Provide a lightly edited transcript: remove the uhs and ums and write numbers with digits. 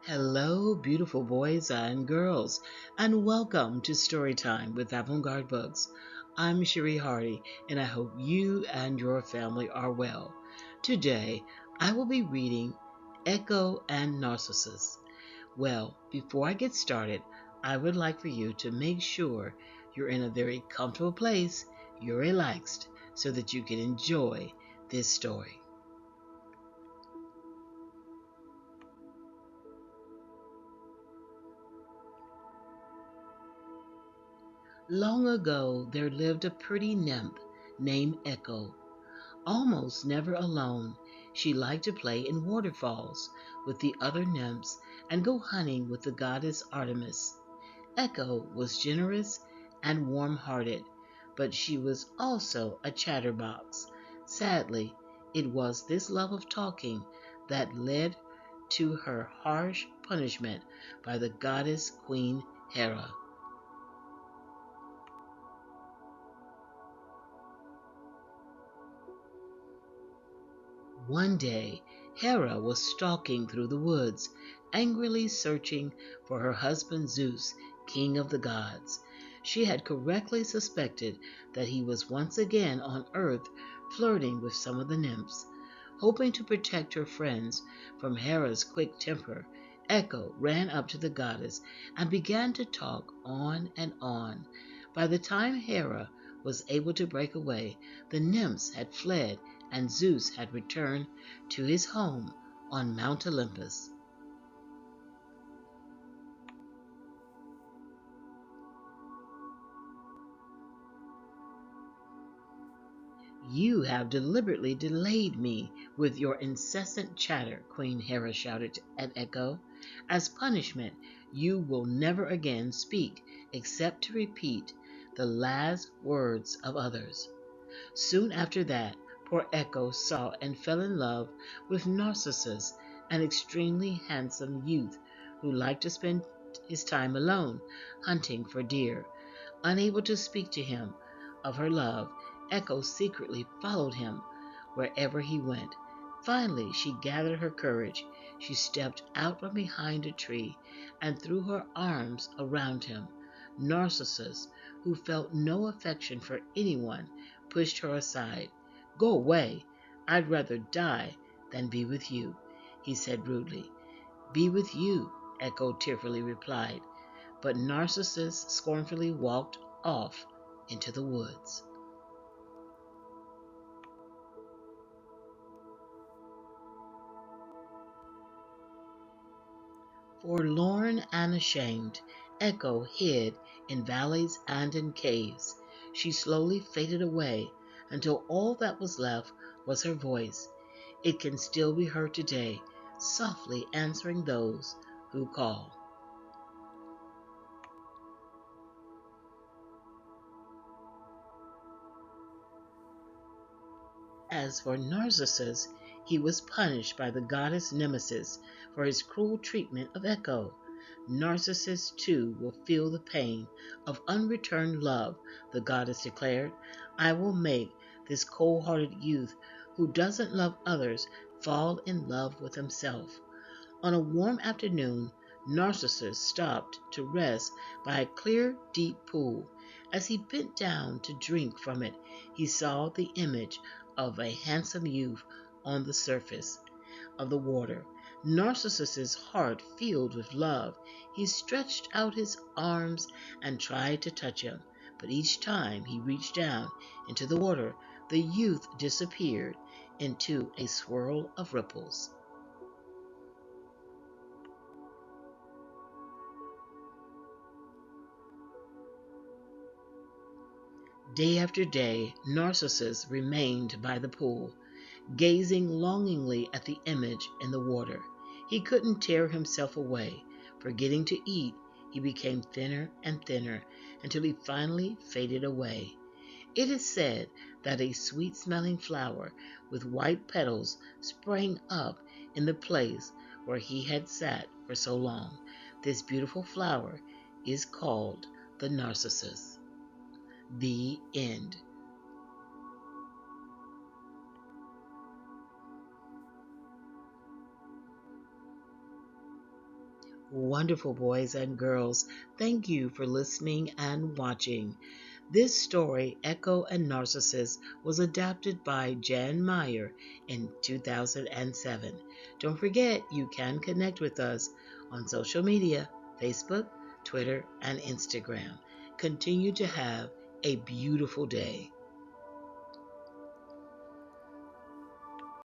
Hello, beautiful boys and girls, and welcome to Storytime with Avant-garde Books. I'm Cherie Hardy, and I hope you and your family are well. Today, I will be reading Echo and Narcissus. Well, before I get started, I would like for you to make sure you're in a very comfortable place, you're relaxed, so that you can enjoy this story. Long ago, there lived a pretty nymph named Echo. Almost never alone, she liked to play in waterfalls with the other nymphs and go hunting with the goddess Artemis. Echo was generous and warm-hearted, but she was also a chatterbox. Sadly, it was this love of talking that led to her harsh punishment by the goddess Queen Hera. One day, Hera was stalking through the woods, angrily searching for her husband Zeus, king of the gods. She had correctly suspected that he was once again on earth flirting with some of the nymphs. Hoping to protect her friends from Hera's quick temper, Echo ran up to the goddess and began to talk on and on. By the time Hera was able to break away, the nymphs had fled and Zeus had returned to his home on Mount Olympus. "You have deliberately delayed me with your incessant chatter," Queen Hera shouted at Echo. "As punishment, you will never again speak except to repeat the last words of others." Soon after that, poor Echo saw and fell in love with Narcissus, an extremely handsome youth who liked to spend his time alone, hunting for deer. Unable to speak to him of her love, Echo secretly followed him wherever he went. Finally, she gathered her courage. She stepped out from behind a tree and threw her arms around him. Narcissus, who felt no affection for anyone, pushed her aside. "Go away. I'd rather die than be with you," he said rudely. "Be with you," Echo tearfully replied. But Narcissus scornfully walked off into the woods. Forlorn and ashamed, Echo hid in valleys and in caves. She slowly faded away until all that was left was her voice. It can still be heard today, softly answering those who call. As for Narcissus, he was punished by the goddess Nemesis for his cruel treatment of Echo. Narcissus, too, will feel the pain of unreturned love, the goddess declared. "I will make this cold-hearted youth who doesn't love others fall in love with himself." On a warm afternoon, Narcissus stopped to rest by a clear, deep pool. As he bent down to drink from it, he saw the image of a handsome youth on the surface of the water. Narcissus's heart filled with love. He stretched out his arms and tried to touch him, but each time he reached down into the water, the youth disappeared into a swirl of ripples. Day after day, Narcissus remained by the pool, gazing longingly at the image in the water. He couldn't tear himself away. Forgetting to eat, he became thinner and thinner until he finally faded away. It is said that a sweet-smelling flower with white petals sprang up in the place where he had sat for so long. This beautiful flower is called the Narcissus. The end. Wonderful boys and girls, thank you for listening and watching. This story, Echo and Narcissus, was adapted by Jan Meyer in 2007. Don't forget, you can connect with us on social media, Facebook, Twitter, and Instagram. Continue to have a beautiful day.